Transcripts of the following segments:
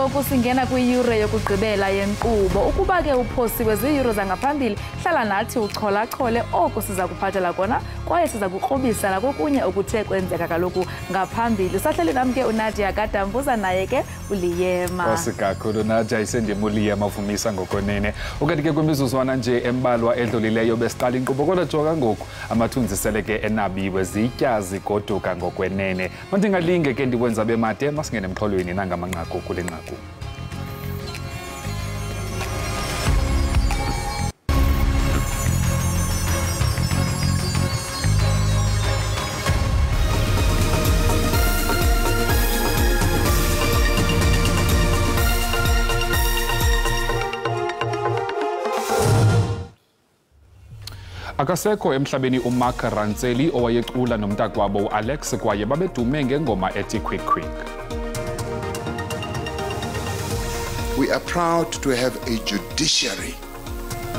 ngoku singena kwiyure yokugqibela yenkqubo. Ukuba ke uphosiwe ziiyure zangaphambili, hlala nathi ucholachole oko siza kuphathela kona kwaye siza kukrobisa nakokunye okuthe kwenzeka kaloku ngaphambili. Sahleli nam ke uNadia Kadambuza naye ke uLiyema. Nkosi kakhulu Nadia, isendim uLiyema uvumisa ngokonene. Ukanti ke kwimizuzwana nje embalwa edlulileyo besiqala inkqubo kodwa jonga ngoku amathunzi sele ke enabiwe zitya zigoduka ngokwenene. Mandingalinge ke ndiwenza bemade masingene emxholweni nangamanqaku kule nqaku. Akasekho emhlabeni uMark Rantseli owayecula nomntakwabo uAlex kwaye babedume ngengoma ethi Quick Quick. We are proud to have a judiciary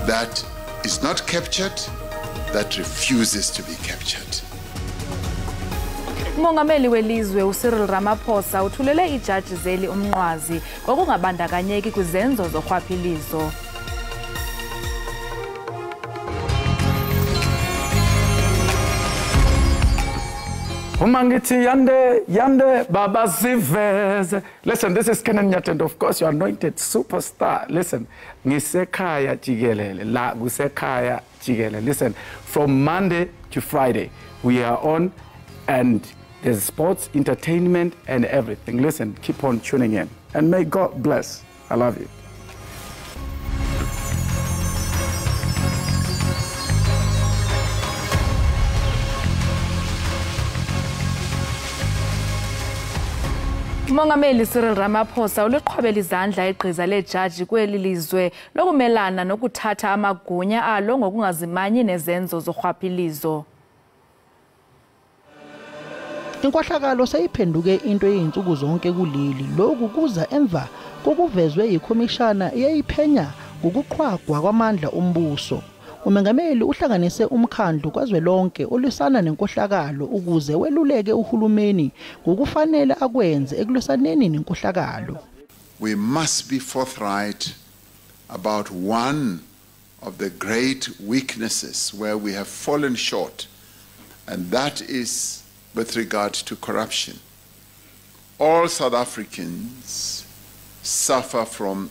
that is not captured, that refuses to be captured. Umongameli welizwe uCyril Ramaphosa uthulele ijaji zeli umnqwazi ngokungabandakanyeki kwizenzo zorhwaphilizo. Umangiti yande baba siveze. Listen, this is Kenan Nyat, and of course your anointed superstar. Listen, ngisekhaya Jikelele, la kusekhaya Jikelele. Listen, from Monday to Friday we are on, and there's sports, entertainment and everything. Listen, keep on tuning in and may God bless. I love you. Umongameli Cyril Ramaphosa uliqhwabela izandla igqiza lejaji kweli lizwe lokumelana nokuthatha amagunya alo ngokungazimanyi nezenzo zorhwaphilizo. Inkohlakalo seyiphenduke into eyinsuku zonke kuleli. Lokhu kuza emva kokuvezwe yikhomishana eyayiphenya ngokuqhwagwa kwamandla ombuso. Umengameli uhlanganise umkhandlu kwazwelonke olisana nenkohlakalo ukuze weluleke uhulumeni ngokufanele akwenze ekulwisaneni nenkohlakalo. We must be forthright about one of the great weaknesses where we have fallen short, and that is with regard to corruption. All South Africans suffer from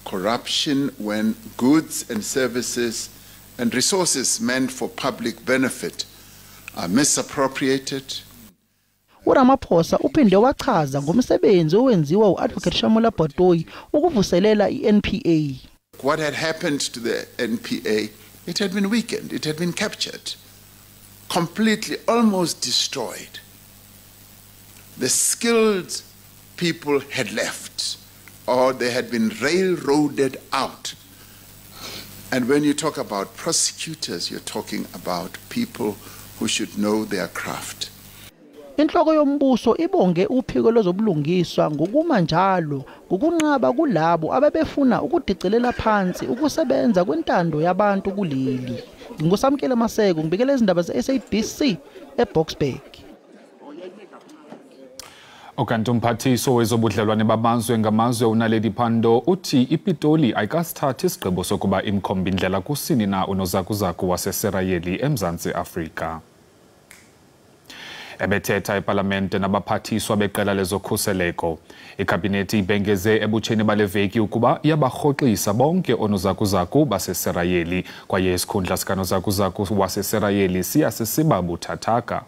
corruption when goods and services and resources meant for public benefit are misappropriated. uRamaphosa uphinde wachaza ngomsebenzi owenziwa uAdvocate Shamula Batoyi ukuvuselela iNPA. What had happened to the NPA, it had been weakened, it had been captured, completely, almost destroyed. The skilled people had left, or they had been railroaded out. And when you talk about prosecutors, you're talking about people who should know their craft. Inhloko yombuso ibonge uphiko lozobulungiswa ngokuma njalo ngokunqaba kulabo ababefuna ukudicelela phansi ukusebenza kwentando yabantu kuleli. Ngosamkela Maseko ngibekele izindaba ze-SABC eBoksburg. Okanti umphathiso wezobudlelwane bamazwe ngamazwe uNaledi Pandor uthi iPitoli ayikasithathi isigqibo sokuba imkhomba indlela kusini na unozakuzaku waseSirayeli eMzantsi Afrika. Ebethetha eParlamente nabaphathiswa beqela lezokhuseleko, ikhabhinethi ibhengeze ebutsheni bale veki ukuba iyabarhoxisa bonke onozakuzaku baseSirayeli kwaye isikhundla sikanozakuzaku waseSirayeli siyasisiba buthathaka.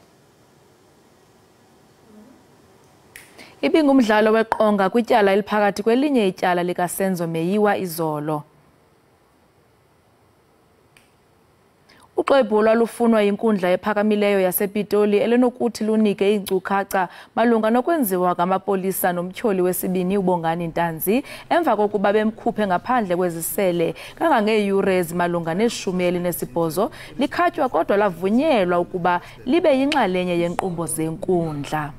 Ibingumdlalo weqonga kwityala eliphakathi kwelinye ityala likaSenzo Meyiwa izolo. Uxwebhu lwalufunwa yinkundla ephakamileyo yasePitoli elinokuthi lunike iinkcukacha malunga nokwenziwa ngamapolisa nomtyholi wesibini uBongani Ntanzi emva kokuba bemkhuphe ngaphandle kwezisele kangangeeyure ezimalunga ne-18 likhatywa kodwa lavunyelwa ukuba libe yinxalenye yenkqubo zenkundla.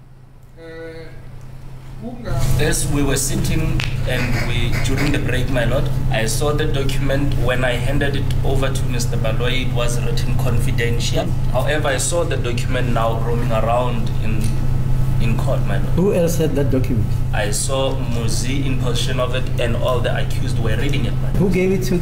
As we were sitting and during the break, my lord, I saw the document. When I handed it over to Mr. Baloyi, it was written confidential. However, I saw the document now roaming around in in court, my lord. Who else had that document? I saw Muzi in possession of it, and all the accused were reading it, my lord. Who gave it to?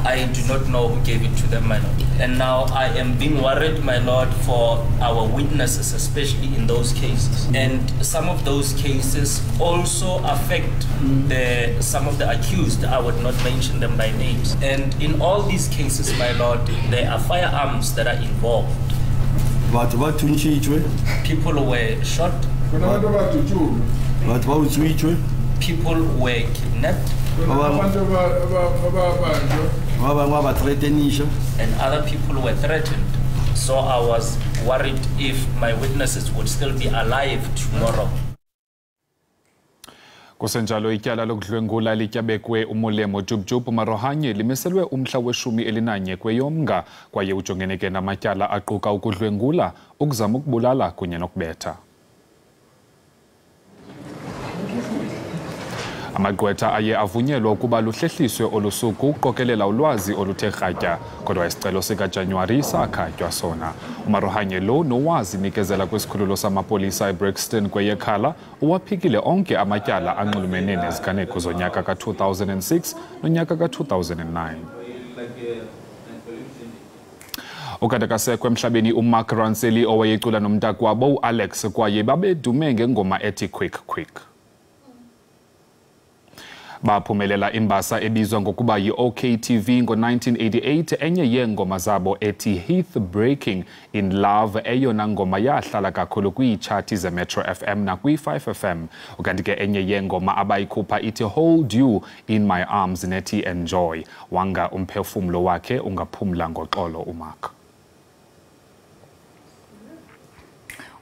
I do not know who gave it to them, my lord. And now I am being worried, my lord, for our witnesses, especially in those cases. And some of those cases also affect some of the accused. I would not mention them by names. And in all these cases, my lord, there are firearms that are involved. People were shot. People were kidnapped. And other people were threatened. So I was worried if my witnesses would still be alive tomorrow. Kusenjalo ityala lokudlwengula lityabekwe umolemo Jubjub Marohanye limiselwe umhla we-11 kweyoMnga kwaye ujongene ke namatyala aquka ukudlwengula, ukuzama ukubulala kunye nokubetha. Amagqwetha aye avunyelwa ukuba luhlehliswe olusuku ukuqokelela ulwazi oluthe rhatya, kodwa isicelo sikaJanuwari sakhatywa sona. Umarohanye lo nowazi nikezela kwisikhululo samapolisa eBrixton kweyeKhala uwaphikile onke amatyala anxulumene neziganeko zonyaka ka-2006 nonyaka ka-2009. Okade kasekwe emhlabeni uMark Ranseli owayecula nomntakwabo uAlex kwaye babedume ngengoma ethi Quick Quick. Baphumelela imbasa ebizwa ngokuba yi-OKTV ngo-1988 enye yeengoma zabo ethi Heath Breaking in Love eyona ngoma yahlala kakhulu kwiitshathi zeMetro FM nakwi-5 FM. Ukanti ke enye yeengoma abayikhupha ithi Hold You in My Arms nethi Enjoy. Wanga umphefumlo wakhe ungaphumla ngoxolo uMark.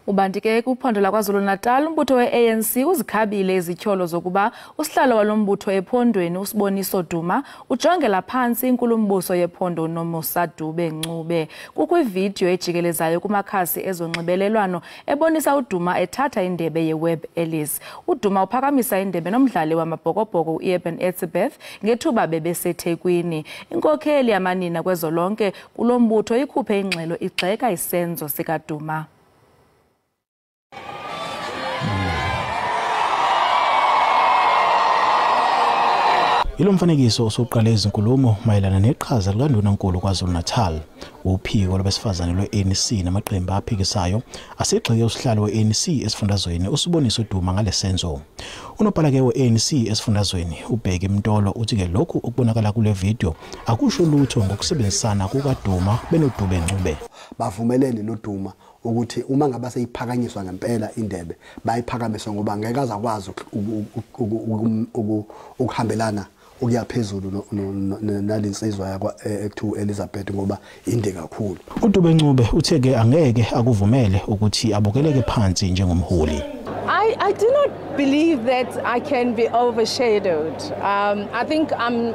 Ubanti ke kuphondo laKwaZulu-Natal umbutho we-ANC uzikhabile izityholo zokuba usihlalo walombutho ephondweni uSiboniso Duma ujongela phansi inkulumbuso yephondo uNomusa Dube-Ncube. Kukho ividiyo ejikelezayo kumakhasi ezonxibelelwano ebonisa uDuma ethatha indebe yeWeb Ellis. uDuma uphakamisa indebe nomdlali wamabhokobhoko uEben Etzebeth ngethuba bebeseThekwini. Inkokheli yamanina kwezolonke kulombutho ikhuphe ingxelo igxeka isenzo sikaDuma. Ilo mfanekiso usuqala izinkulumo mayelana neqhaza likaNdunankulu KwaZulu-Natal. Uphiko lwabesifazane lwe-ANC namaqembu aphikisayo asigxeke usihlalo we-ANC esifundazweni uSiboniso Duma ngalesenzo. Unobhala ke we-ANC esifundazweni uBheki Mtolo uthi ke lokhu okubonakala kule video akusho lutho ngokusebenzisana kukaDuma benoDube-Ncube. Bavumelene noDuma ukuthi uma ngabe seyiphakanyiswa ngempela indebe bayiphakamiswa ngoba ngeke azakwazi ukuhambelana ukuyaphezulu nalinsizwa yakwa ekuthiwa Elizabeth ngoba inde kakhulu. uDube-Ncube uthe ke angeke akuvumele ukuthi abokeleke phansi njengomholi. I do not believe that I can be overshadowed. I think I'm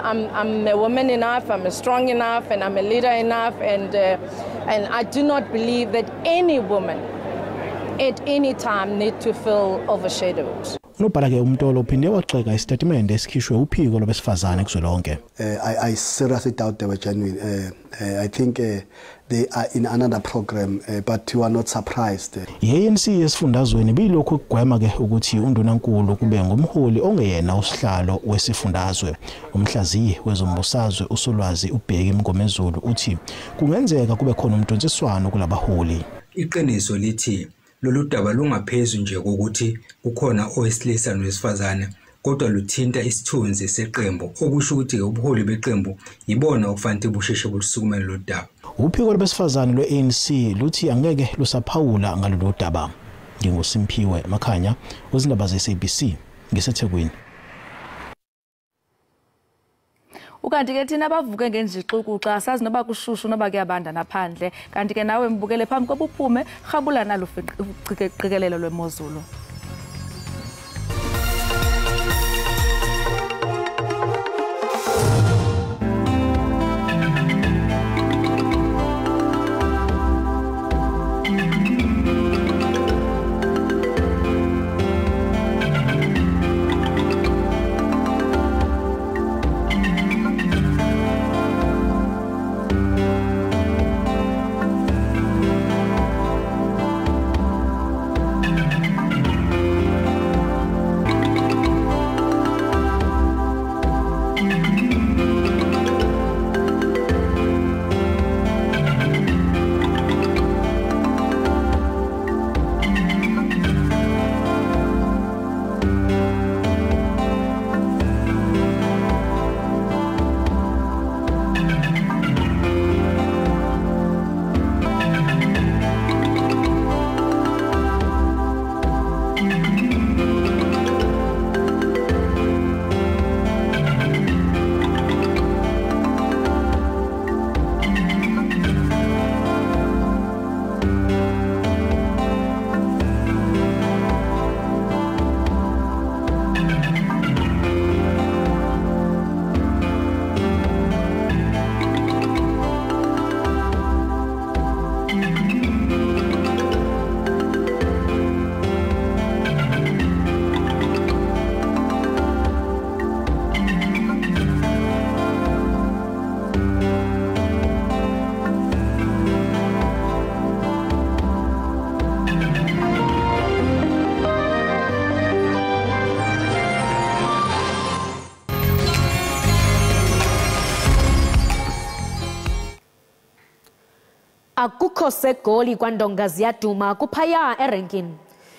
a woman enough, I'm a strong enough, and I'm a leader enough, and I do not believe that any woman at any time need to feel overshadowed. Unobhala ke uMtolo uphinde waxeka isitatimende esikhishwe uphiko lwabesifazane kuzwelonke. I seriously doubt they were genuine. I think they are in another program, but you are not surprised. I-ANC yesifundazweni bilokhu ukugwema ke ukuthi uNdunankulu kube ngumholi ongeyena usihlalo wesifundazwe. Umhlaziyi wezombusazwe uSolwazi uBheki Mngomezulu uthi kungenzeka kube khona umntonsiswano kulabaholi. Iqiniso lithi lolu daba lungaphezulu nje kokuthi kukhona owesilisa nowesifazane kodwa luthinta isithunzi seqembu okusho ukuthi ubuholi beqembu yibona okufanele busheshe busukumele lo daba. Uphiko lwabesifazane lwe-ANC luthi angeke lusaphawula ngalolu daba. NginguSimphiwe Makhanya, Izindaba ze-SABC, ngiseThekwini. Ukanti ke thina bavuke ngenjixukuxa asazi noba kushushu noba kuyabanda naphandle, kanti ke nawe mbukele phambi kobuphume rhabula nalo uqikelelo lwemozulu. Akukho segoli kwandonga ziyaduma kuphaya erenkini.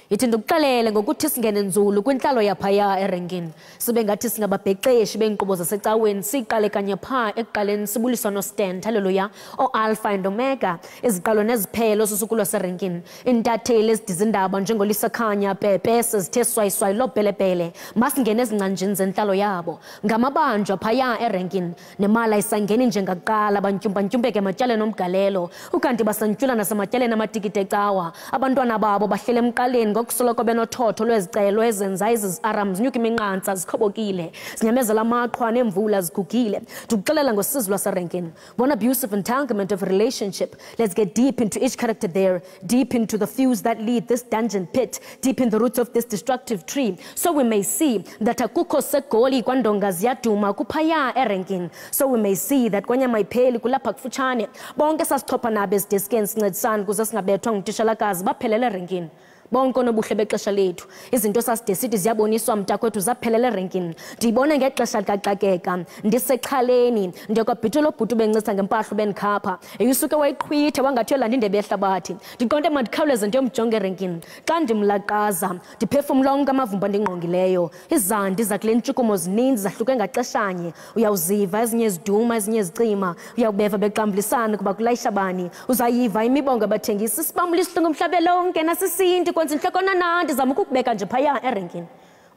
Yithi ndikuxelele ngokuthi singene nzulu kwintlalo yaphaya erenkini. Sibe ngathi singababhexeshi beenkqubo zasecaweni siqale kanye phaa ekuqaleni sibuliswa noStan, haleluya, o-Alpha and Omega, iziqalo neziphelo sosuku lwaserenkini. Iintatheli ezidizindaba njengolisa Ekhaya, Pepe, sezithe swayiswayi lobhelepele. Masingene ezincanjini zentlalo yabo. Ngamabanjwa phaya erenkini. Nemali ayisangeni njengakuqala bantyumpantyumpeke ematyaleni omgalelo. Ukanti basantyula nasematyaleni amatikiti ecawa. Abantwana babo bahlele emqaleni ngokusoloko benothotho lwezicelo ezenza izi-aram zinyuka iminqantsa zikhobokile zinyamezela amaqhwa neemvula zigugile. Ndikuxelela ngosizi lwaserenkini. One abusive entanglement of a relationship. Let's get deep into each character there, deep into the fuse that lead this dungeon pit, deep in the roots of this destructive tree, so we may see that akukho segoli kwandonga ziyaduma kuphaya erenkini. So we may see that kwanyama ipheli kulapha kufutshane. Bonke sasichopha nabo ezideskeni sincedisana kuze singabethwa ngutitshalakazi baphelele erenkini. Bonke nobuhle bexesha lethu izinto saside sithi ziyaboniswa mntakwethu zaphelele erenkini. Ndiyibona ngexesha likaxakeka ndisexhaleni ndiyakwabhitula obhuti bencisa ngempahla bendikhapha eyusuke wayiqhwithe wangathi yolanda indebe yehlabathi. Ndiqonde mandikhawuleze ndiyomjonga erenkini. Xa ndimlaqaza ndiphefumla onke amavumba ndingqongileyo. Izandi zakule ntshukumo zininzi zahluke ngaxeshanye. Uyawuziva ezinye ziduma ezinye zicima. Uyawubeva beqambulisana kuba kulayisha bani. Uzayiva imibongo abathengisi sibamula isihlungu umhlabe lonke nasisindi kwenza inhlekona nandi zama ukubeka nje phaya erenkini.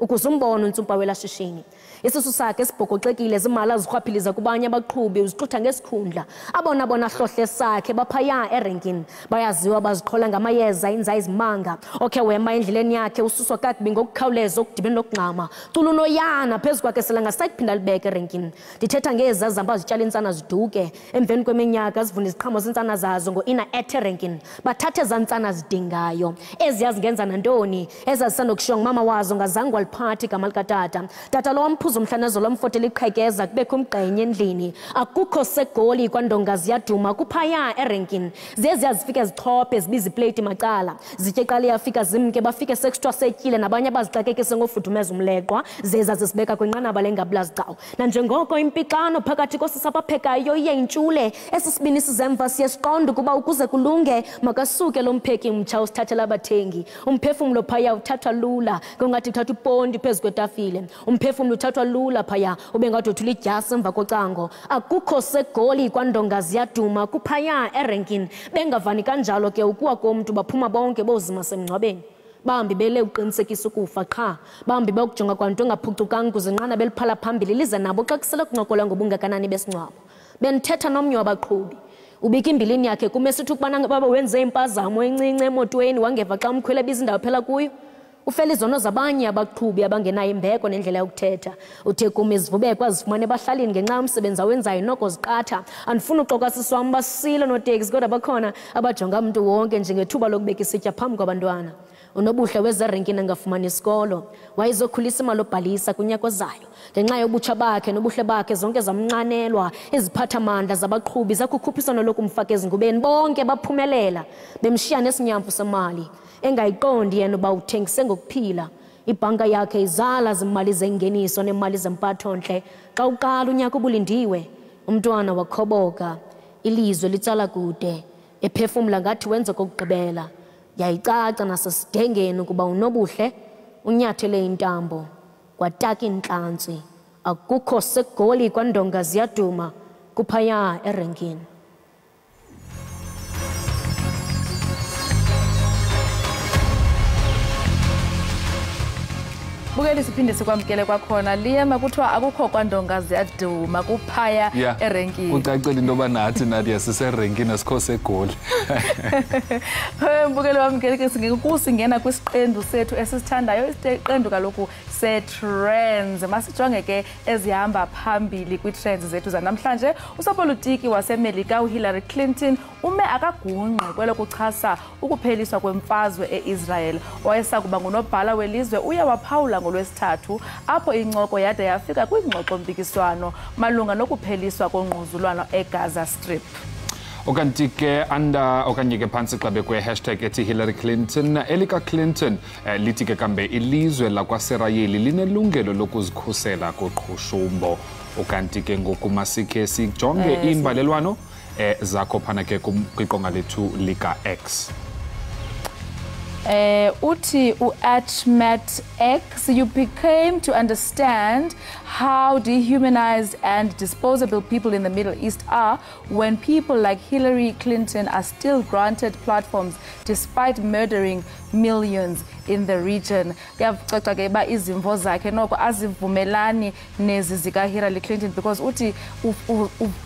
Ukuze umbone uNtsumpa welashishini. Isisu sakhe sibhokoxekile zimala zirhwaphiliza kubanye abaqhubi uzixutha ngesikhundla. Abona hlohle sakhe baphaya erenkini. Bayaziwa baziqhola ngamayeza inza izimanga. Okay wema endleleni yakhe ususwa kakubi ngokukhawuleza okudibene nokungqama. Cula unoyana phezu kwakhe selanga sayiphinda libeke erenkini. Ndithetha ngezazamba zityala intsana ziduke. Emveni kweminyaka zivuna iziqhamo zintsana zazo ngo-ina erenkini. Bathathe zantsana zidingayo. Eziyazi ngenza nantoni. Ezazisandokutshiywa ngumama wazo ngazange waliphathi igama likatata. Tata lo umhlanezo lomfotela iqhekeza kubekho umgqenye endlini. Akukho segoli kwandonga ziyaduma kuphaya erenkini. Zeziyazifika zichophe zibiza iplate macala. Zitye qala yafika zimke bafike sextra setyile nabanye abazixakekise ngofudumeza umleqwa zeza zisibeka kwinqanaba lengabulazicawu. Nanjengoko impixano phakathi kosisabaphekayo iye intshule esisibini sizemva siyesiqonda ukuba ukuze kulunge makasuke lo mpheki mtsha usithathela abathengi. Umphefumlo phaya uthathwa lula kungathi uthatha upondi phezu kwetafile. Umphefumlo uthathwa lula phaya ubengathi uthula idyasi emva kocango. Akukho segoli kwandonga ziyaduma kuphaya erenkini. Bengavani kanjalo ke ukuwa komntu baphuma bonke bozima semngcwabeni. Bahambi bele uqinisekisa ukufa qha. Bahambi bayokujonga kwanto engaphucukanga kuze inqana beliphala phambili lize nabo xa kusele kuncokola ngobungakanani besingcwabo. Benithetha nomnye wabaqhubi. Ubika imbilini yakhe kumesithi ukubana baba wenze impazamo encinci emotweni wangeva xa umkhwele bizindawo phela kuyo. Ufela izono zabanye abaqhubi abangenayo imbeko nendlela yokuthetha. Uthe kum izivubekwa zifumane bahlalini ngenxa yomsebenzi awenzayo noko ziqatha. Andifuna uxoka siswam basilo noteksi kodwa bakhona abajonga umntu wonke njengethuba lokubeka isitya phambi kwabantwana. Unobuhle wezerenkini angafumani isikolo. Wayezokhulisa imali obhalisa kunyaka ozayo. Ngenxa yobutsha bakhe nobuhle bakhe zonke zamnqanelwa. Iziphathamandla zabaqhubi zakukhuphisano lokumfaka ezingubeni bonke baphumelela. Bemshiya nesinyamfu semali. Engayiqondi yena uba uthengise ngokuphila. Ibhanka yakhe izala zimali zengeniso nemali zempathontle. Xa uqala unyaka ubulindiwe, umntwana wakhoboka. Ilizwe litsala kude. Ephefumla ngathi wenza kokugqibela. Yayicaca nasesidengeni ukuba unobuhle unyathele intambo. Kwataka intlantsi. Akukho segoli kwandonga ziyaduma kuphaya erenkini. Bukeli siphinde sikwamkele kwakhona Liam kuthiwa akukho kwandonga ziyaduma kuphaya erenkini. Ucacile into yoba nathi Nadia siserenkini asikho segoli. Bukeli wamkele singena kwisiqendu sethu esisithandayo isiqendu kaloku se-trends. Masijonge ke ezihamba phambili kwi-trends zethu zanamhlanje. Usopolitiki waseMelika uHillary Clinton ume akagungqe kwelokuchasa ukupheliswa kwemfazwe e-Israel. Wayesakuba ngunobhala welizwe uye waphawula ngolwesithathu apho incoko yade yafika kwingxoxo-mpikiswano malunga nokupheliswa kongquzulwano eGaza Strip. Okanti ke okanye ke phantsi xa bekwe hashtag ethi Hillary Clinton elika Clinton lithi ke kambe ilizwe lakwaSirayeli linelungelo lokuzikhusela koqhushumbo. Okanti ke ngoku masikhe sijonge imbalelwano zakho phana ke kwiqonga lethu lika X. Uti at X, you became to understand how dehumanized and disposable people in the Middle East are when people like Hillary Clinton are still granted platforms despite murdering millions in the region. Kuyacaca ke ba izimvo zakhe noko azivumelani nezi zika Hillary Clinton because uthi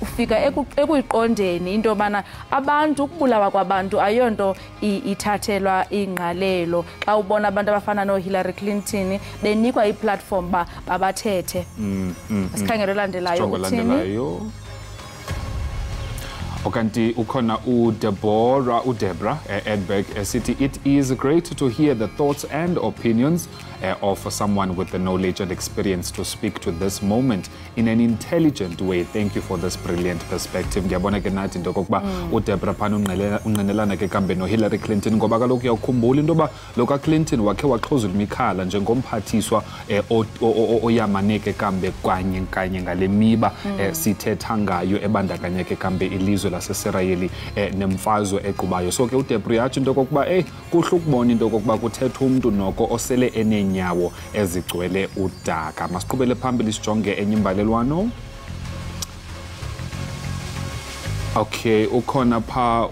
ufika ekuyiqondeni into bana abantu ukubulawa kwabantu ayonto ithathelwa ingqalelo xa ubona abantu abafana no Hillary Clinton benikwa iplatform babathethe. Sikhangelo landelayo uthini? Okanti ukona Debra Edberg City. It is great to hear the thoughts and opinions of someone with the knowledge and experience to speak to this moment in an intelligent way. Thank you for this brilliant perspective. Ngiyabona ke nathi into kokuba uDebra phana unqenelana ke kambe no Hillary Clinton ngoba kaloku uyakukhumbula into ba loka Clinton wakhe waxhozula imikhala njengomphathiswa oyamaneke kambe kanye ngale miba sithetha ngayo ebandakanyeke kambe ilizwe laseSirayeli nemfazwe equbayo. So ke uDebra yathi into kokuba kuhle ukubona into kokuba kuthetha umuntu noko osele enenyawo ezigcwele udaka. Masiqhubele phambili sijonge enye imbalelwano. Okay, ukhona pha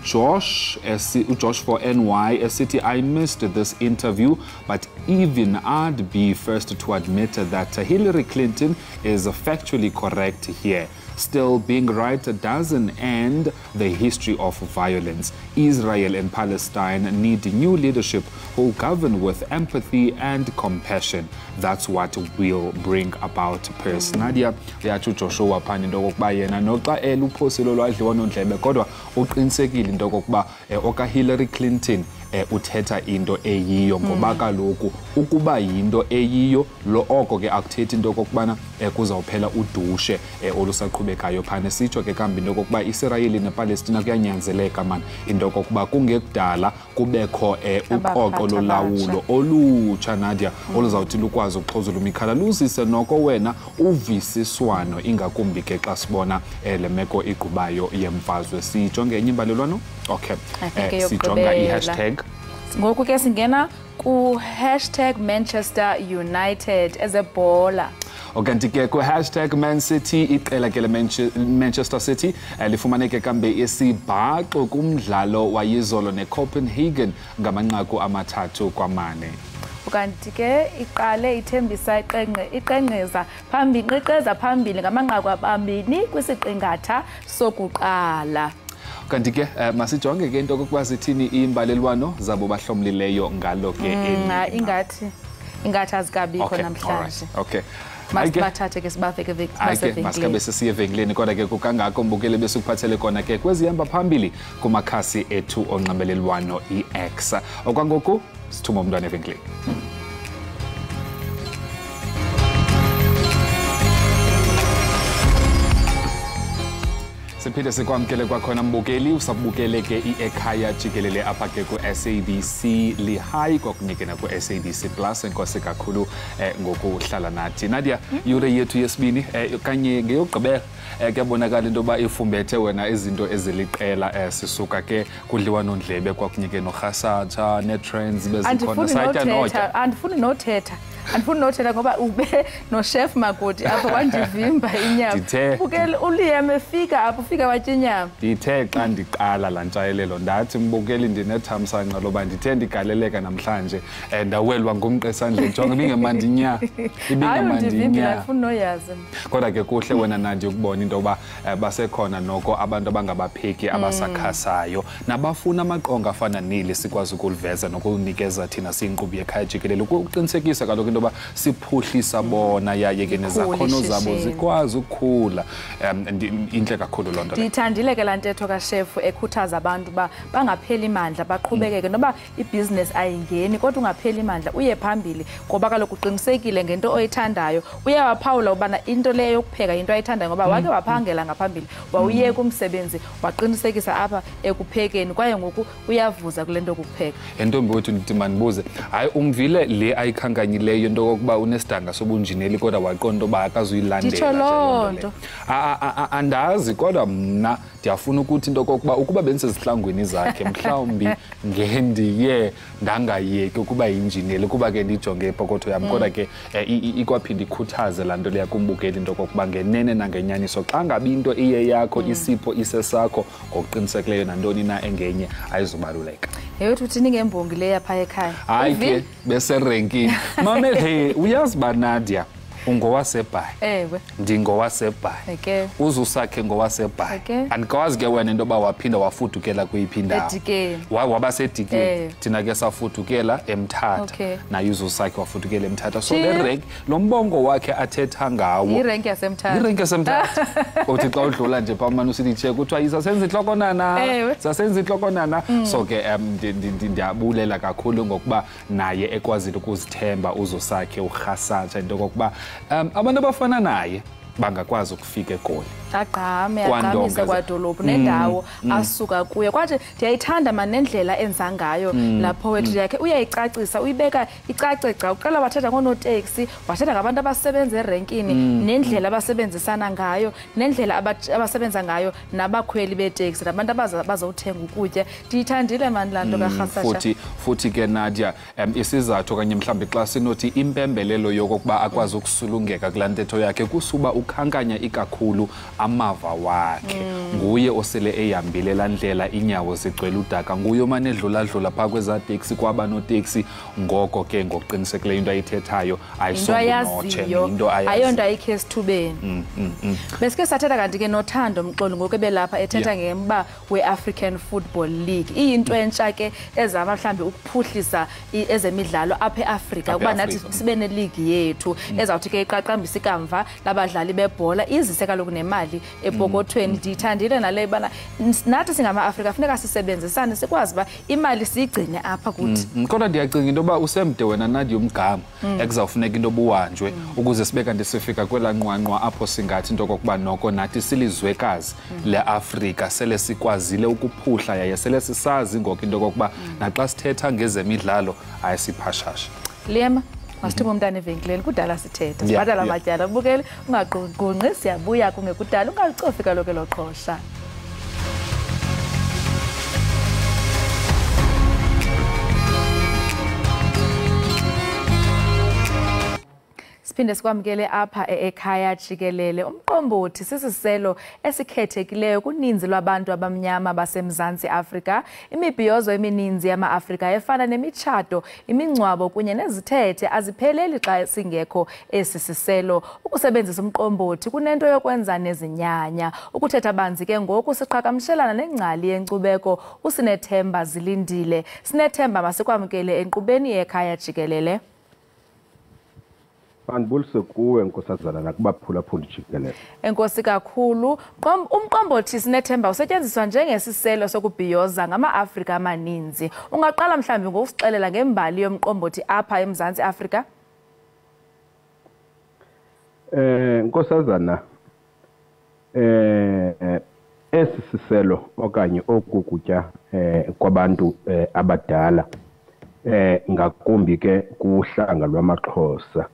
Josh for NY City. I missed this interview, but even I'd be first to admit that Hillary Clinton is factually correct here. Still, being right doesn't end the history of violence. Israel and Palestine need new leadership who govern with empathy and compassion. That's what will bring about peace. Nadia yathi Joshua phani into kokuba yena noxa eluphosilo lwadliwa nondlebe kodwa uqinisekile into kokuba oka Hillary Clinton uthetha into eyiyo ngoba kaloku ukuba yinto eyiyo lo oko ke akuthethi into kokubana kuzawuphela udushe olusaqhubekayo phana. Sitsho ke kambi into kokuba Israel nePalestina kuyanyanzeleka man into kokuba kungekudala kubekho uqoqo lolawulo olutsha Nadia oluzawuthi lukwazi ukuxhozula imikhala luzise noko wena uvisiswano ingakumbi ke xa sibona le meko igqubayo yemfazwe. Sijonge enye imbalelwano. Okay, sijonga i-hashtag. Ngoku ke singena ku #Manchester United as a bowler. Okanti ke ku #Man City iqela ke Manchester City lifumaneke kambe isibhaqo kumdlalo wayizolo neCopenhagen ngamanqaku 3-4. Ukanti ke iqale ithembisa iqenqeza phambili ngamanqaku 2 kwisiqingatha sokuqala. Kanti ke masijonge ke into kokuba sithini imbalelwano zabo bahlomlileyo ngalo ke ingathi azikabikho namhlanje. Okay. Masibathathe ke sibafeke evenkileni. Masikabe sesiye evenkileni kodwa ke kukangako mbukele besukuphathele kona ke kwezihamba phambili kumakhasi ethu onxibelelwano iX. Okwangoku sithuma umntwana evenkileni. Siphinde sikwamkele kwakhona mbukeli usabukele ke Ekhaya Jikelele apha ke ku SABC lihayi kokunikena ku SABC Plus. Enkosi kakhulu ngokuhlala nathi. Nadia yure yethu yesibini kanye ngeyogqibela kuyabonakala into ba ifumbethe wena izinto eziliqela sisuka ke kudliwa nondlebe kwakunyike noGasatsha netrends bezikhona sayitya notya. Andifuni nothetha ngoba ube no chef Makoti apha kwandivimba inyama. Bukele uLiam efika apha ufika watya inyama. Ndithe xa ndiqala la ntshayelelo ndathi mbukeli ndinethamsanqa loba ndithe ndigaleleka namhlanje ndawelwa ngumqesandle jonga ibingemandi nya. Andifuni noyazi. Kodwa ke kuhle wena nandi ukubona into ba basekhona noko abantu abangabapheki abasakhasayo nabafuna amaqonga afana neli sikwazi ukuliveza nokunikeza thina siyinkqubo yekhaya jikelele ukuqinisekisa kaloku into ba siphuhlisa bona yaye ke nezakhono zabo zikwazi ukukhula. Inhle kakhulu lonto. Ndithandile ke lantetho ka chef ekhuthaza abantu ba bangapheli imandla baqhubekeke noba ibusiness ayingeni kodwa ungapheli imandla uye phambili ngoba kaloku uqinisekile ngento oyithandayo uyawaphawula ubana into leyo yokupheka into ayithandayo ngoba wake uke waphangela ngaphambili wawuyeka umsebenzi waqinisekisa apha ekuphekeni kwaye ngoku uyavuza kule nto yokupheka. Entombi wethu ndithi manibuze hayi umvile le ayikhankanyileyo into kokuba unesidanga sobunjineli kodwa waqonda uba akazuyilandela nditsho loo nto. Andazi kodwa mna ndiyafuna ukuthi into kokuba ukuba bendisezihlangwini zakhe mhlawumbi ngendiye ndangayeki ukuba yinjineli kuba ke ndijonge epokotho yam kodwa ke ikwaphinda ikhuthaze laa nto leya kumbukeli into kokuba ngenene nangenyaniso xa ngabi into iye yakho isipho isesakho ngokuqinisekileyo nantoni na engenye ayizubaluleka. Yewethu uthini ngembongi leya phaa ekhaya? Hayi ke beserenkini. Mamele he uyazi ba Nadia ungowasebhayi. Ewe. Ndingowasebhayi. Okay. Uzusakhe ngowasebhayi. Okay. Andikwazi ke wena into yoba waphinda wafudukela kweyiphi indawo. Edikeni. Wabasedikeni. Thina ke safudukela eMthatha. Okay. Naye uzusakhe wafudukela eMthatha. So le rank lo mbongo wakhe athetha ngawo. Irank yaseMthatha. Irank yaseMthatha. Uthi xa udlula nje phaa manje usithi check kuthiwa isasenza inhlokonana. Sasenza inhlokonana. So ke ndiyabulela kakhulu ngokuba naye ekwazile ukuzithemba uzusakhe urhasatsha into kokuba abantu abafana naye bangakwazi ukufika eGoli. Agqame aqhamise kwadolophu nendawo asuka kuyo. Kwathi ndiyayithanda manendlela enza ngayo la poetry yakhe uyayicacisa uyibeka icace gca uqala wathetha ngonoteksi wathetha ngabantu abasebenza erenkini nendlela abasebenzisana ngayo nendlela abasebenza ngayo nabakhweli beteksi nabantu abazothenga ukutya. Ndiyithandile mani laa nto kaRhasasha. Futhi ke Nadia isizathu okanye mhlawumbi xa sinothi impembelelo yokokuba akwazi ukusulungeka kulaa ntetho yakhe kusuba ukhankanya ikakhulu amava wakhe. Nguye osele ehambile laa ndlela inyawo zigcwele udaka nguye omane edlula phaa kweza teksi kwaba noteksi ngoko ke ngokuqinisekileyo into ayithethayo ayisongonotshe into ayaziyo ayonto ayikho esithubeni. Besike sathetha kanti ke noThando Mxoli ngoku ebelapha ethetha ngemba we-African Football League. Iyinto entsha ke ezama mhlawumbi ukuphuhlisa ezemidlalo apha eAfrika ukuba nathi sibe neligi yethu ezawuthi ke iqaqambisa ikamva labadlali bebhola izise kaloku nemali epokothweni. Ndiyithandile nale bana nathi singama-Afrika funeka sisebenzisane sikwazi uba imali siyigcine apha kuthi. Kodwa ndiyacinga into yoba usemde wena Nadia umgama ekuzawufuneka into yoba uhanjwe ukuze sibe kanti sifika kwelaa nqwanqwa apho singathi into kokuba noko nathi silizwekazi leAfrika sele sikwazile ukuphuhla yaye sele sisazi ngoku into kokuba naxa sithetha ngezemidlalo ayisiphashasha. Liema masithuma umntana evenkileni kudala sithetha sibhatala amatyala ubukele ungaqunqi siyabuya kungekudala ungalicofi kaloku elo qhosha. Siphinde sikwamkele apha ekhaya Jikelele. Umqombothi sisiselo esikhethekileyo kuninzi lwabantu abamnyama baseMzantsi Afrika. Imibhiyozo emininzi yama-Afrika efana nemitshato, imingcwabo kunye nezithethe azipheleli xa singekho esi siselo. Ukusebenzisa umqombothi kunento yokwenza nezinyanya. Ukuthetha banzi ke ngoku siqhagamshelana nengcali yenkcubeko uSinethemba Zilindile. Sinethemba masikwamkele enkqubeni yekhaya Jikelele. Andibulise kuwe nkosazana nakubaphulaphuli jikelele. Enkosi kakhulu. Umqombothi Sinethemba usetyenziswa njengesiselo sokubhiyoza ngama-Afrika amaninzi. Ungaqala mhlawumbi ngokusixelela ngembali yomqombothi apha eMzantsi Afrika? Nkosazana esi siselo okanye oku kutya kwabantu abadala ngakumbi ke kuhlanga lwamaXhosa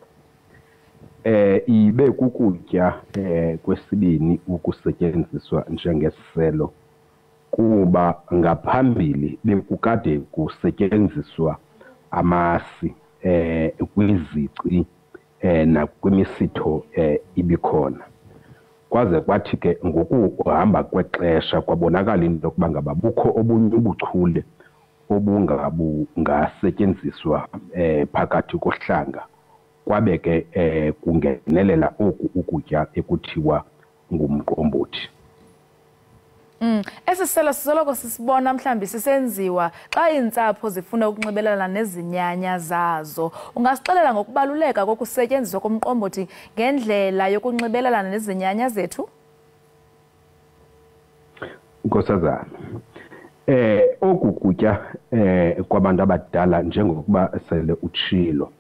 ibe kukutya kwesibini ukusetyenziswa njengesiselo kuba ngaphambili bekukade kusetyenziswa amasi kwizici nakwimisitho ibikhona kwaze kwathi ke ngokuhamba kwexesha kwabonakala into yokuba ngaba bukho obunye ubuchule obungasetyenziswa phakathi kohlanga kwabe ke kungenelela oku ukutya ekuthiwa ngumqombothi. Esi siselo sisoloko sisibona mhlawumbi sisenziwa xa iintsapho zifuna ukunxibelelana nezinyanya zazo. Ungasixelela ngokubaluleka kokusetyenziswa komqombothi ngendlela yokunxibelelana nezinyanya zethu? Nkosazana, oku kutya kwabantu abadala njengokuba sele utshilo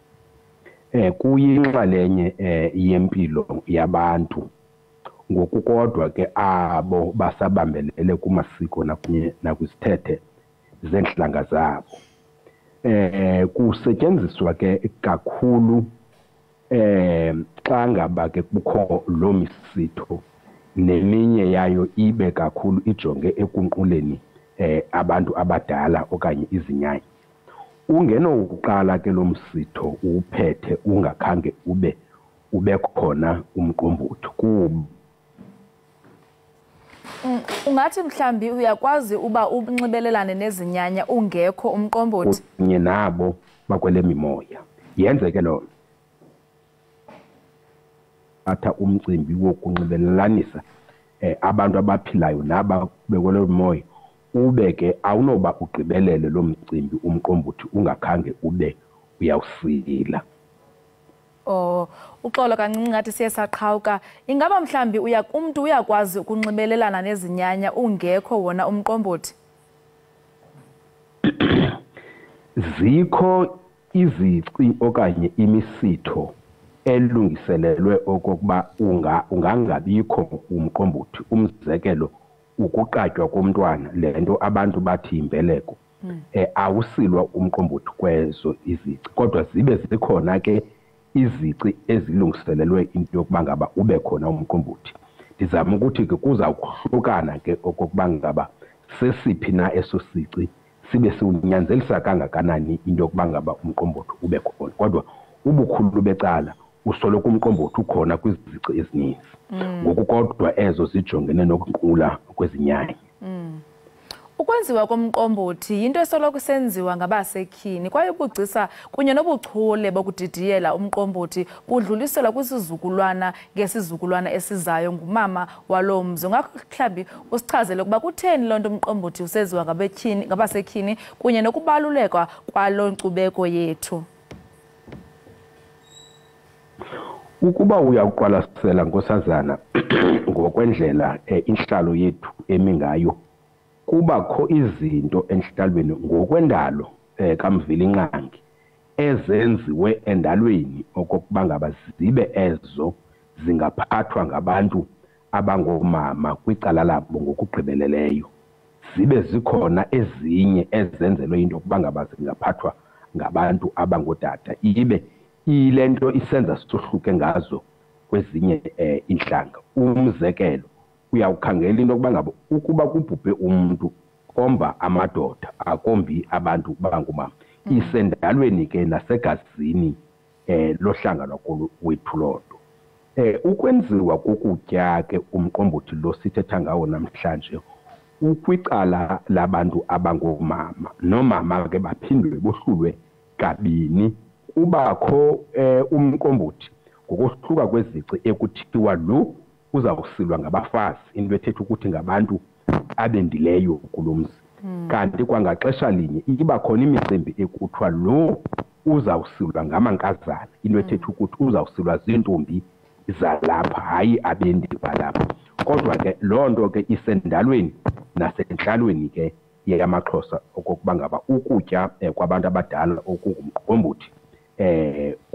kuyinxalenye yempilo yabantu ngokukodwa ke abo basabambelele kumasiko nakunye nakwisithethe zenhlanga zabo. Kusetyenziswa ke kakhulu xa ngaba ke kukho lo misitho neminye yayo ibe kakhulu ijonge ekunquleni abantu abadala okanye izinyanya. Ungenokuqala ke lo msitho uphethe ungakhange ube khona umqombothi kuba ungathi mhlambi uyakwazi uba unxibelelane nezinyanya ungekho umqombothi kunye nabo bakwele mimoya. Yenzeke lo atha umcimbi wokunxibelelanisa abantu abaphilayo naba bekwele mimoya ube ke awunoba ugqibelele lo mcimbi umqombothi ungakhange ube uyawusila. Uxolo kancinci ngathi siye saqhawuka. Ingaba mhlambi umuntu uyakwazi ukunxibelelana nezinyanya ungekho wona umqombothi? Zikho izici okanye imisitho elungiselelwe okokuba ungangabikho umqombothi. Umzekelo ukuqatywa komntwana lento abantu bathi imbeleko. Awusilwa umqombothi kwezo izici kodwa zibe zikhona ke izici ezilungiselelwe into yokuba ngaba ube khona umqombothi. Ndizama ukuthi ke kuza kuhlukana ke okokuba ngaba sesiphi na eso sici sibe siunyanzelisa kangakanani into yokuba ngaba umqombothi ube khona. Kodwa ubukhulu becala usoloko umqombothi ukhona kwizici ezininzi. Ngokukodwa ezo zijongene nokunqula kwezinyanya. Ukwenziwa komqombothi yinto esoloko senziwa ngabasekhini kwaye ubugcisa kunye nobuchule bokudidiyela umqombothi budluliselwa kwisizukulwana ngesizukulwana esizayo ngumama walo mzi. Ngakho mhlambi usichazele ukuba kutheni lonto umqombothi usenziwa ngabasekhini kunye nokubaluleka kwalo nkcubeko yethu. Ukuba uyaqwalasela nkosazana ngokwendlela inhlalo yethu emingayo kubakho izinto enhlalweni ngokwendalo kaMvilinqangi ezenziwe endalweni okokuba ngaba zibe ezo zingaphathwa ngabantu abangomama kwicala labo ngokugqibeleleyo. Zibe zikhona ezinye ezenzelwe into yokuba ngaba zingaphathwa ngabantu abangootata. Ibe ilento isenza sohluke ngazo kwezinye inhlanga. Umzekelo uyawukhangela into yokuba ngaba ukuba kubhubhe umuntu komba amadoda akombi abantu bangumama. Isendalweni ke nasegazini lohlanga lwakwethu lonto. Ukwenziwa kokutya ke umqombothi lo sithetha ngawo namhlanje ukwicala labantu abangomama nomama ke baphindwe bohlulwe kabini. Ubakho umqombothi ngokuhluka kwezici ekuthiwa lo uzawusilwa ngabafazi into ethetha ukuthi ngabantu abendileyo kulomzi. Kanti kwangaxesha linye iba khona imicimbi ekuthiwa lo uzawusilwa ngamankazana into ethetha ukuthi uzawusilwa zintombi zalapha hayi abendi balapha. Kodwa ke loo nto ke isendalweni nasentlalweni ke yamaXhosa okokuba ngaba ukutya kwabantu abadala okungumqombothi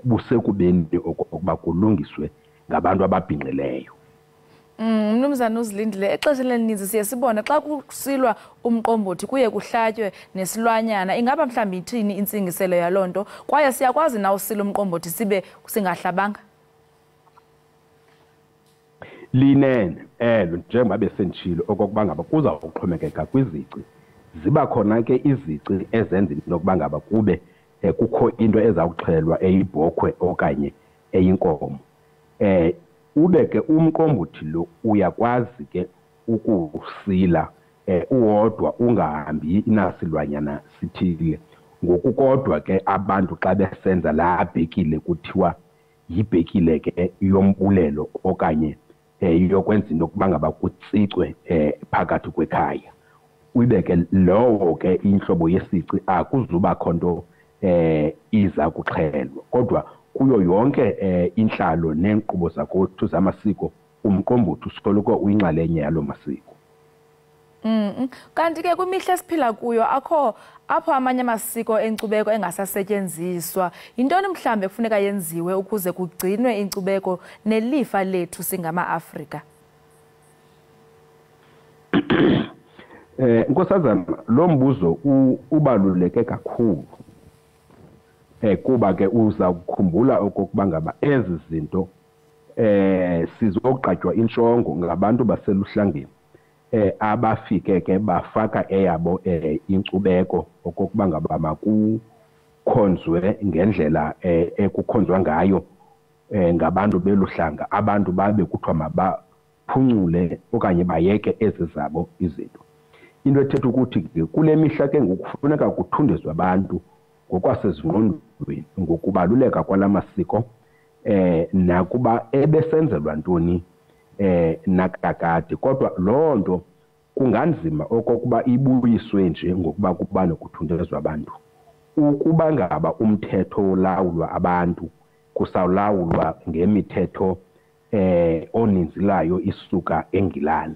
busekubeni okokuba kulungiswe ngabantu ababhinqileyo. Mnumzana uZilindile, exesha elininzi siye sibone xa kusilwa umqombothi kuye kuhlatywe nesilwanyana. Ingaba mhlawumbi ithini intsingiselo yaloo nto kwaye siyakwazi na usila umqombothi sibe singahlabanga? Linene njengoba besentshilo okokuba ngaba kuza kuxhomekeka kwizici. Ziba khona ke izici ezenza into yokuba ngaba kube kukho into ezawuxhelwa eyibhokhwe okanye eyinkomo. Ube ke umqombothi lo uyakwazi ke ukusila uwodwa ungahambi inasilwanyana sithile. Ngokukodwa ke abantu xa besenza la bhekile kuthiwa yibhekile ke yombulelo okanye yokwenza into yokuba ngaba kutsicwe phakathi kwekhaya. Ube ke lowo ke inhlobo yesici akuzuba khonto iza kuxhelwa kodwa kuyo yonke inhlalo nenkqubo zakothu zamasiko umqombothi usoloko uyinxalenye yalo masiko. Kanti ke kwimihla esiphila kuyo apho amanye amasiko enkcubeko engasasetyenziswa. Yintoni mhlambe kufuneka yenziwe ukuze kugcinwe inkcubeko nelifa lethu singama-Afrika? Nkosazana lo mbuzo ubaluleke kakhulu. Kuba ke uza kukhumbula okokuba ngaba ezi zinto sizoqatywa inshongo ngabantu baseluhlangeni abafike ke bafaka eyabo inkcubeko okokuba ngaba makukhonzwe ngendlela ekukhonzwa ngayo ngabantu beluhlanga, abantu babe kuthiwa mabaphuncule okanye bayeke ezi zabo izinto. Into ethetha ukuthi kule mihla ke ngokufuneka kuthundezwe abantu ngokwasezingqondweni ngokubaluleka kwala masiko nakuba ebesenzelwa ntoni nakakade, kodwa loo nto kunganzima okokuba ibuyiswe nje ngokuba kuba nokuthundezwa abantu. Ukuba ngaba umthetho olawulwa abantu kusawulawulwa ngemithetho oninzi layo isuka eNgilani,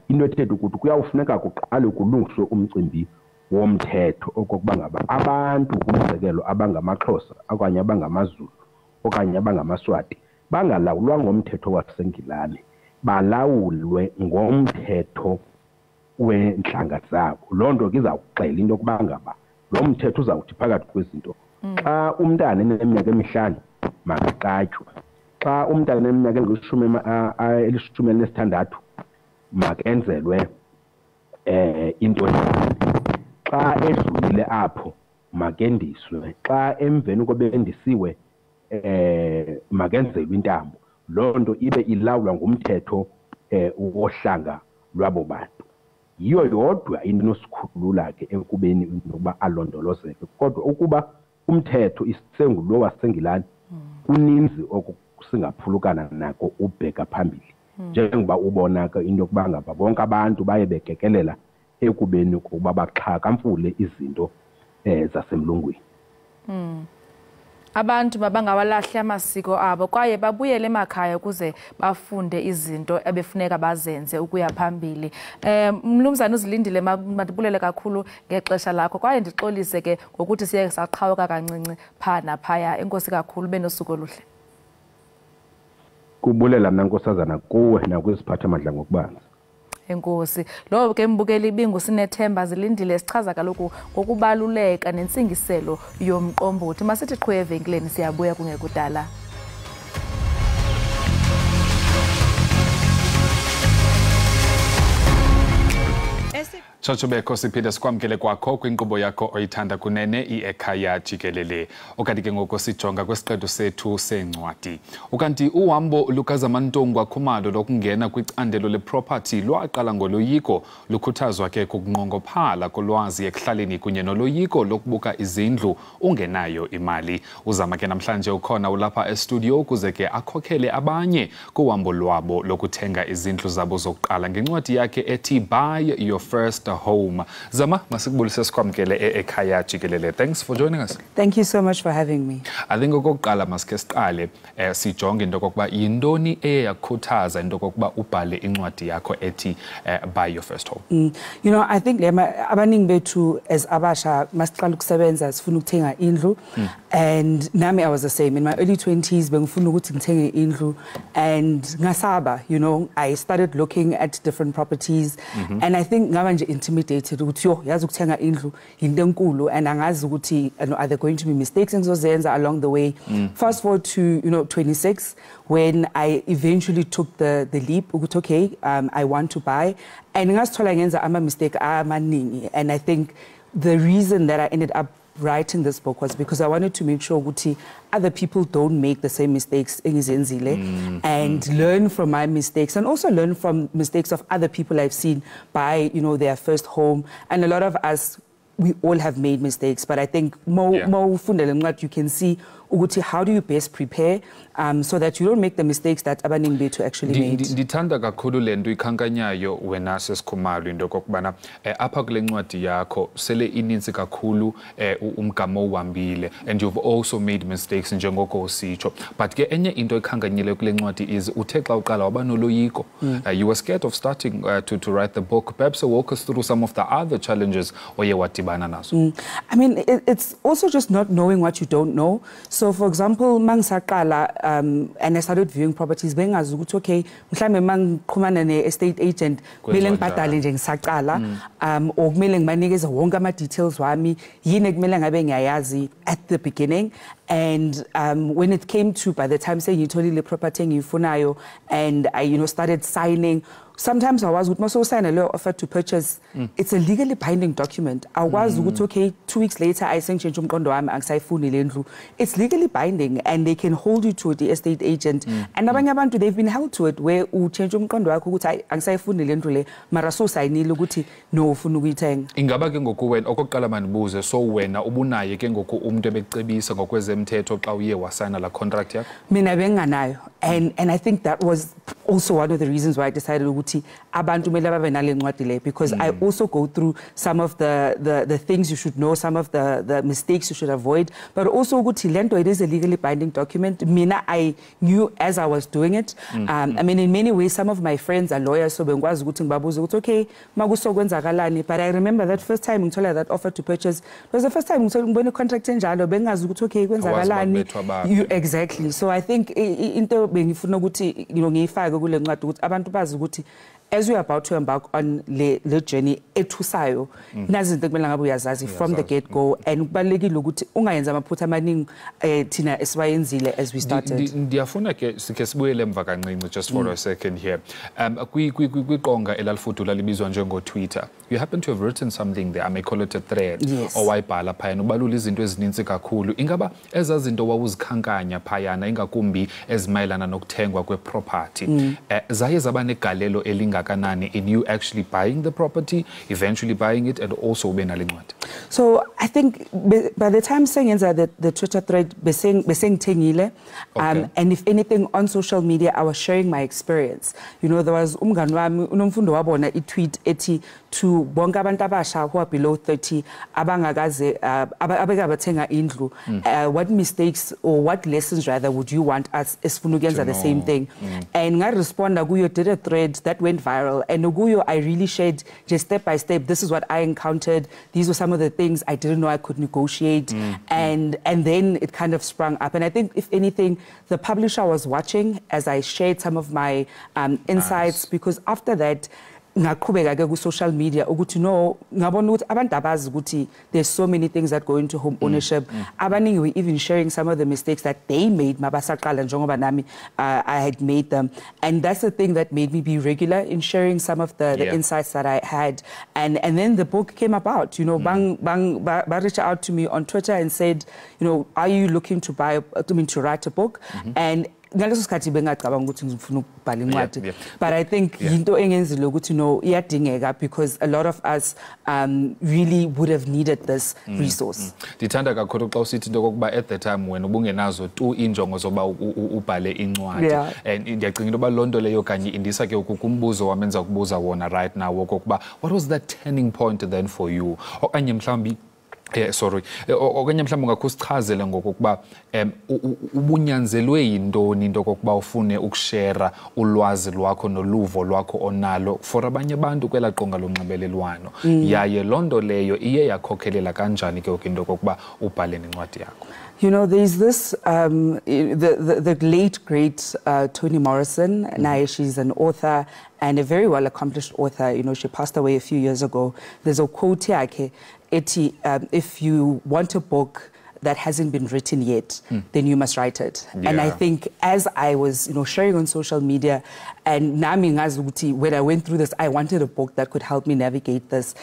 into ethetha ukuthi kuyawufuneka kuqale kulungiswe umcimbi womthetho okokuba ngaba abantu kumzekelo abangamaXhosa okanye abangamaZulu okanye abangamaswati bangalawulwa ngomthetho waseNgilani, balawulwe ngomthetho wentlanga zabo. Loo nto ke izawuxela into yokuba ngaba lo mthetho uzawuthi phakathi kwezinto xa umntana eneminyaka emihlanu makaqatywe, xa umntana eneminyaka elishumi elinesithandathu makenzelwe into xa edlulile apho makendiswe, xa emveni kobe endisiwe makenzelwe intambo. Loo nto ibe ilawulwa ngumthetho wohlanga lwabo bantu. Yiyo yodwa into enosikhulula ke ekubeni nokuba alondolozeke, kodwa ukuba umthetho isengulo waseNgilani uninzi okusingaphulukana nako ubheka phambili, njengoba ubona ke into yokuba ngaba bonke abantu baye bekekelela ekubeni ukuba baxhakamfule izinto zasemlungwini. Abantu mabangawalahli amasiko abo kwaye babuyele emakhaya ukuze bafunde izinto ebefuneka bazenze ukuya phambili. Mnumzana uZilindile, mandibulele kakhulu ngexesha lakho kwaye ndixolise ke ngokuthi siye saqhawuka kancinci pha naphaya. Enkosi kakhulu, benosuku oluhle. Kubulela mna Nkosazana kuwe nakwisiphathamandla ngokubanzi. Enkosi. Lo ke mbukeli ibingu sinethemba Zilindile sichaza kaloku ngokubaluleka nentsingiselo yomqombothi. Masithi qhwe evenkileni siyabuya kungekudala. Chochobeko siphinde sikwamkele kwakho kwinkqubo yakho oyithanda kunene i-Ekhaya Jikelele. Ukanti ke ngoko sijonga kwesiqedu sethu sencwadi. Ukanti uhambo lukaZamantungwa Khumalo lokungena kwicandelo leproperty lwaqala ngoloyiko, lukhuthazwa ke kukunqongophala kolwazi ekuhlaleni kunye noloyiko lokubuka izindlu ungenayo imali. Uzama ke namhlanje ukhona ulapha estudio ukuze ke akhokhele abanye kuhambo lwabo lokuthenga izindlu zabo zokuqala ngencwadi yakhe ethi Buy Your First Home. Zama, masikubulise sikwamkele ekhaya Jikelele. Thanks for joining us. Thank you so much for having me. I think okokuqala masike siqale sijonge into kokuba yintoni eyakhuthaza into kokuba ubhale incwadi yakho ethi Buy Your First Home. You know, I think abaningi bethu as abasha masiqala ukusebenza sifuna ukuthenga indlu, and nami I was the same. In my early 20s bengifuna ukuthi ngithenge indlu and ngasaba, you know, I started looking at different properties and I think ngaba nje intimidated ukuthi yo yazi ukuthenga indlu into enkulu and angazi ukuthi are there going to be mistakes engizozenza along the way. Fast forward to 26 when I eventually took the leap ukuthi okay, I want to buy, and ngasithola ngenza ama mistake amaningi, and I think the reason that I ended up writing this book was because I wanted to make sure ukuthi other people don't make the same mistakes engizenzile and learn from my mistakes, and also learn from mistakes of other people I've seen buy, their first home. And a lot of us, we all have made mistakes, but I think more you can see how do you best prepare so that you don't make the mistakes that abaningi bethu actually made. Ndithanda kakhulu le nto ikhankanyayo wena sesikhumalo into kokubana apha kule ncwadi yakho sele ininzi kakhulu umgama ohambile, and you've also made mistakes njengoko usitsho, but ke enye into ekhankanyile kule ncwadi is uthe xa uqala waba noloyiko. You were scared of starting to write the book. Perhaps walk us through some of the other challenges oye wadibana nazo. I mean, it's also just not knowing what you don't know. So for example, mangisaqala and I started viewing properties, bengazi ukuthi okay, mhlambe mangiqhumana ne-estate agent, kumele ngibhadale nje ngisaqala, or kumele ngibanikeze wonke ama-details wami, yini ekumele ngabe ngiyayazi at the beginning. And when it came to, by the time saying ngitholile property engiyifunayo, and I started signing, sometimes I was with most sign a law offer to purchase. It's a legally binding document. I was with okay, 2 weeks later I sent change umqondo wami angisayifuni lendlu. It's legally binding and they can hold you to the estate agent. And abanye abantu they've been held to it where u change umqondo wakho ukuthi angisayifuni lendlu le mara so sayinile ukuthi no ufuna ukuyithenga. Ingaba ke ngoku wena okokuqala manibuze so wena ubunaye ke ngoku umuntu ebecebisa ngokwezemthetho xa uye wasana la contract yakho? Mina benganayo, and I think that was also one of the reasons why I decided ukuthi abantu kumele babe nale ncwadi le, because I also go through some of the things you should know, some of the mistakes you should avoid, but also ukuthi lento it is a legally binding document. Mina I knew as I was doing it. I mean in many ways some of my friends are lawyers, so bengwazi ukuthi ngibabuze ukuthi okay makusokwenzakalani, but I remember that first time ngithola that offer to purchase, it was the first time ngibona contract enjalo bengazi ukuthi okay kwenzakalani. Exactly. So I think into bengifuna ukuthi ngiyifake kule ncwadi ukuthi abantu bazi ukuthi as we are about to embark on le journey ethusayo, nazi into kumele ngabe uyazazi from the get go, and kubalekile ukuthi ungayenza amaphutha amaningi thina esibayenzile as we started. Ndiyafuna ke sike sibuyele emva kancinci just for a second here. Kwiqonga elalifudula libizwa njengo Twitter, you happen to have written something there, I may call it a thread, owayibhala phayana ubalula izinto ezininzi kakhulu. Ingaba ezazinto wawuzikhankanya phayana ingakumbi ezimayelana nokuthengwa kweproperty zaye zaba negalelo elingakanani in you actually buying the property, eventually buying it, and also ube nale ncwadi? So I think by the time sengenza the Twitter thread besengithengile, and if anything on social media I was sharing my experience. You know, there was umngani wami unomfundo wabona i-tweet ethi to bonke abantu abasha who are below 30 abangakaze abekabathenga indlu, what mistakes or what lessons rather would you want us esifuna ukuyenza the same thing? And I responda kuyo, did a thread that went viral, and kuyo I really shared just step by step, this is what I encountered, these were some of the things I didn't know I could negotiate, and then it kind of sprung up. And I think if anything the publisher was watching as I shared some of my insights, because after that ngaqhubeka ke ku social media ukuthi no ngabona ukuthi abantu abazi ukuthi there's so many things that go into home ownership. Abaningi were even sharing some of the mistakes that they made mabasaqala njengoba nami I had made them, and that's the thing that made me be regular in sharing some of the insights that I had, and then the book came about. You know, bang reached out to me on Twitter and said, you know, are you looking to write a book? And ngaleso sikhathi bengacabanga ukuthi ngifuna ukubhala incwadi, but I think into engenzile ukuthi no iyadingeka, because a lot of us really would have needed this resource. Ndithanda kakhulu xa usithi into kokuba at the time wena ubungenazo tu injongo zoba ubhale incwadi, and ndiyacinga into ba lonto leyo kanye indisa ke ukumbuzo wamenza ukubuza wona right now wokuba what was that turning point then for you, okanye mhlawumbi okanye mhlawumbe ungakusichazela ngokuba ubunyanzelwe yintoni into kokuba ufune ukushare ulwazi lwakho noluvo lwakho onalo for abanye abantu kwela qonga lonxibelelwano, yaye lonto leyo iye yakhokhelela kanjani ke into kokuba ubhale nencwadi yakho? You know, there's this, the late, great Toni Morrison. Now she's an author and a very well-accomplished author. You know, she passed away a few years ago. There's a quote here, if you want a book that hasn't been written yet, then you must write it. And I think as I was, you know, sharing on social media, and nami ngazuthi, when I went through this, I wanted a book that could help me navigate this.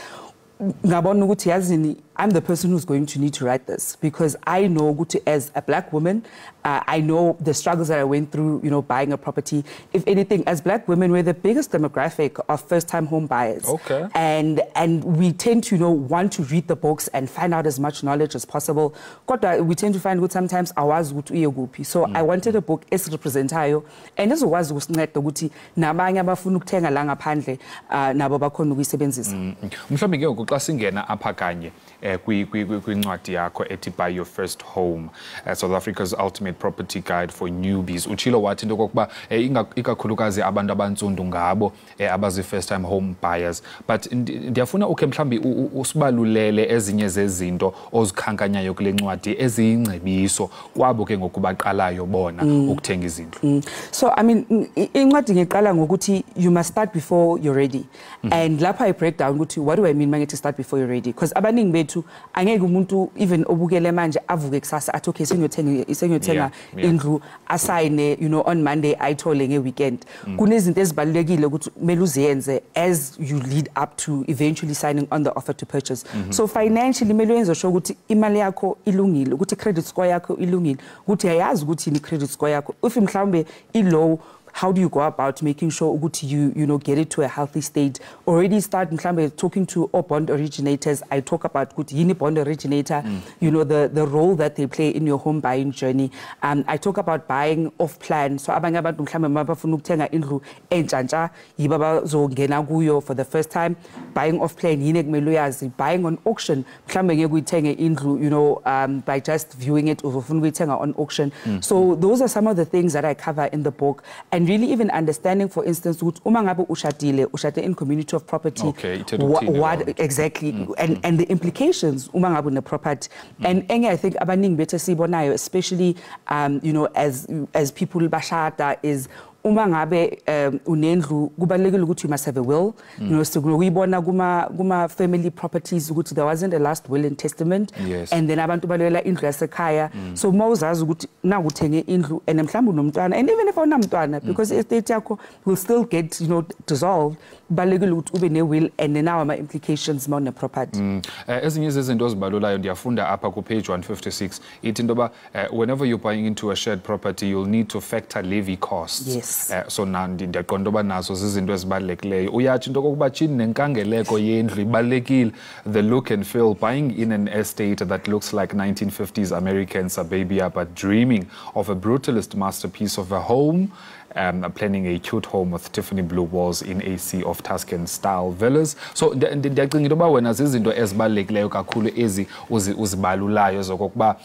I'm the person who's going to need to write this, because I know as a black woman, I know the struggles that I went through, you know, buying a property. If anything, as black women, we're the biggest demographic of first-time home buyers. And we tend to, you know, want to read the books and find out as much knowledge as possible. We tend to find good sometimes awazi ukuthi uyeguphi. So I wanted a book esirepresentayo, and ezokwazi ukusinceda ukuthi nabanye abafuna ukuthenga la ngaphandle nabo bakhona ukuyisebenzisa. Mhlawumbe ke ngoku xa singena apha kanye kwincwadi yakho ethi Buy Your First Home, South Africa's Ultimate Property Guide for Newbies. Uchilo wathi into kokuba ikakhulukazi abantu abantsundu ngabo abazi first time home buyers, but ndiyafuna ukhe mhlambi usibalulele ezinye zezinto ozikhankanyayo kule ncwadi eziyingcebiso kwabo ke ngokubaqalayo bona ukuthenga izindlu. So I mean incwadi ngiqala ngokuthi you must start before you're ready, and lapha I break down ukuthi what do I mean mangithi start before you're ready, because abaningi bethu angeke umuntu even obukele manje avuke kusasa athi okay sengiyothenga indlu asayine on Monday ayithole ngeweekend. Kunezinto ezibalulekile ukuthi kumele uziyenze as you lead up to eventually signing on the offer to purchase. So financially kumele uyenze sure ukuthi imali yakho ilungile, ukuthi credit score yakho ilungile, ukuthi ayazi ukuthi ni credit score yakho if mhlawumbe low. How do you go about making sure you get it to a healthy state? Already start talking to all bond originators. I talk about yini bond originator, the role that they play in your home buying journey. I talk about buying off plan. So abanye abantu mabafuna ukuthenga indlu entshantsa yiba bazongena kuyo for the first time. Buying off plan yini kumele uyazi. Buying on auction mhlambe ngeke uyithenge indlu by just viewing it or ufuna ukuyithenga on auction. So those are some of the things that I cover in the book. And really even understanding, for instance, uma ngabe ushade in community of property, what exactly, and the implications uma ngabe une property. And I think abaningi bethu sibonayo, especially as people bashada, is uma ngabe unendlu kubalekile ukuthi you must have a will. Sikuyibona kuma family properties ukuthi there wasn't a last will and testament, and then abantu balwela indlu yasekhaya. So mawuzazi ukuthi na uthenge indlu and mhlawumbe unomntwana, and even if awunamntwana, because estate yakho will still get dissolved, balekile ukuthi ube ne will and then now ama implications ma une property. Ezinye izinto ezibalulayo ndiyafunda apha ku page 156 ithi into ba whenever you're buying into a shared property you'll need to factor levy costs. So ndiyaqonda uba nazo zizinto ezibalulekileyo. Uyathi into kokuba chini nenkangeleko yendlu ibalulekile, the look and feel, buying in an estate that looks like 1950s American suburbia but dreaming of a brutalist masterpiece of a home. Planning a cute home with Tiffany blue walls in a sea of Tuscan style villas. So ndiyacinga into ba wena zizinto ezibalulekileyo kakhulu ezi uzibalulayo zokuba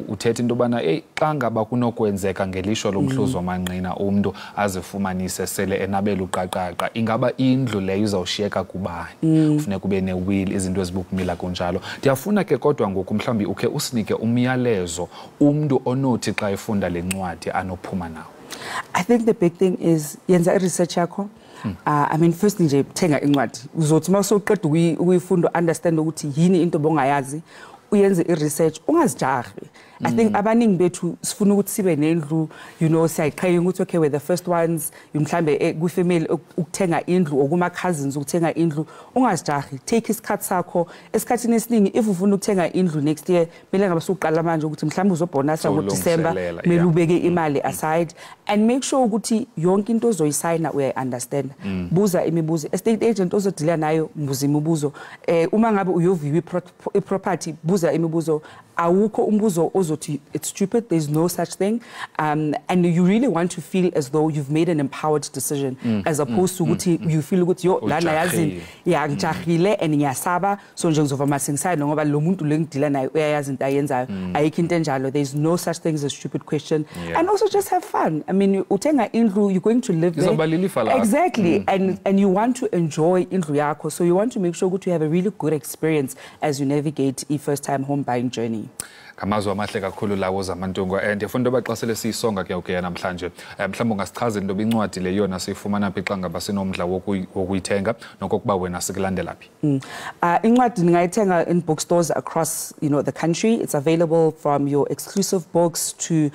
uthetha into bana xa ngaba kunokwenzeka ngelishwa lomhluzi wamanqina umuntu azifumanise sele enabela uqaqaqa, ingaba indlu leyo izawushiyeka kubani? Kufuneka ube ne will, izinto ezibukumila kunjalo. Ndiyafuna ke kodwa ngoku mhlambi ukhe usinike umyalezo umuntu onothi xa efunda le ncwadi anophuma nawo. I think the big thing is yenza research yakho. I mean first nje thenga incwadi uzothi mawusoqeda ukuyifunda understand ukuthi yini into bongayazi uyenze research ungazijahi. I think abaningi bethu sifuna ukuthi sibe nendlu siyayiqhenya ukuthi okay we're the first ones mhlambe ku family ukuthenga indlu okuma cousins ukuthenga indlu, ungazijahi. Take isikhathi sakho. Esikhathini esiningi if ufuna ukuthenga indlu next year mele ngabe soqala manje ukuthi mhlambe uzobonasa ngo December mele ubeke imali aside and make sure ukuthi yonke into ozoyisayina uyayiunderstand. Buza imibuzo, estate agent ozodila nayo mbuza imibuzo. Uma ngabe uyoview property buza imibuzo. Awukho umbuzo ozothi it's stupid, there's no such thing, and you really want to feel as though you've made an empowered decision as opposed to ukuthi you feel ukuthi yo lana yazi ngijahile and ngiyasaba so nje ngizova masengisayina ngoba lo muntu lengidila naye uyayazi into ayenzayo ayikho into enjalo. There's no such thing as a stupid question, and also just have fun. I mean uthenga indlu, you're going to live there exactly, and you want to enjoy indlu yakho, so you want to make sure that you have a really good experience as you navigate a first time home buying journey. Ngamazwi amahle kakhulu lawo zamantungu ndiyafunda uba xa sele siyisonga ke namhlanje mhlawumbe ungasichazela into incwadi le yona siyifumana phi xa ngaba sinomdla wokuyithenga nokokuba wena sikulandela phi? Incwadi ningayithenga in bookstores across the country. It's available from your exclusive books to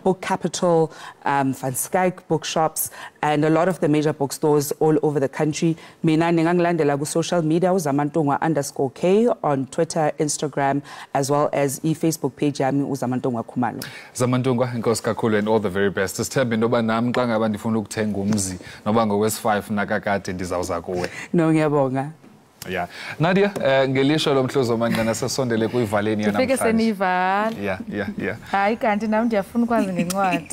Book Capital, Van Skyke bookshops, and a lot of the major bookstores all over the country. Mina ningangilandela ku social media uzamantungwa_k on Twitter, Instagram, as well as Facebook page yami uzamantungwa Khumalo. Zamantungwa, inkosi kakhulu and all the very best. Sithembe noba nami xa ngaba ndifuna ukuthenga umzi noba ngowesi-5 nakakade ndizawuza kuwe. No, ngiyabonga. Yeah. Nadia, ngelisho lomhluzo mancane sesondele kuyivaleni yanamhlanje. Ufike senivala. Yeah. Hayi kanti nami ndiyafuna ukwazi ngencwadi.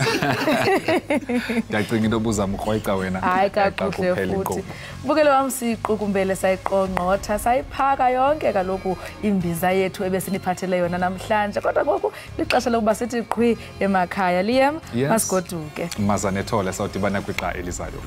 Ndiyacinga into obuza mkrweqa wena. Hayi kakuhle futhi. Mbukelo wami siqukumbele sayiqongqotha sayiphaka yonke kaloku imbiza yethu ebesiniphathele yona namhlanje. Kodwa ngoku lixesha lokuba sithi qhwi emakhaya. Liam, masigoduke. Mazanethole sawudibana kwixa elizayo.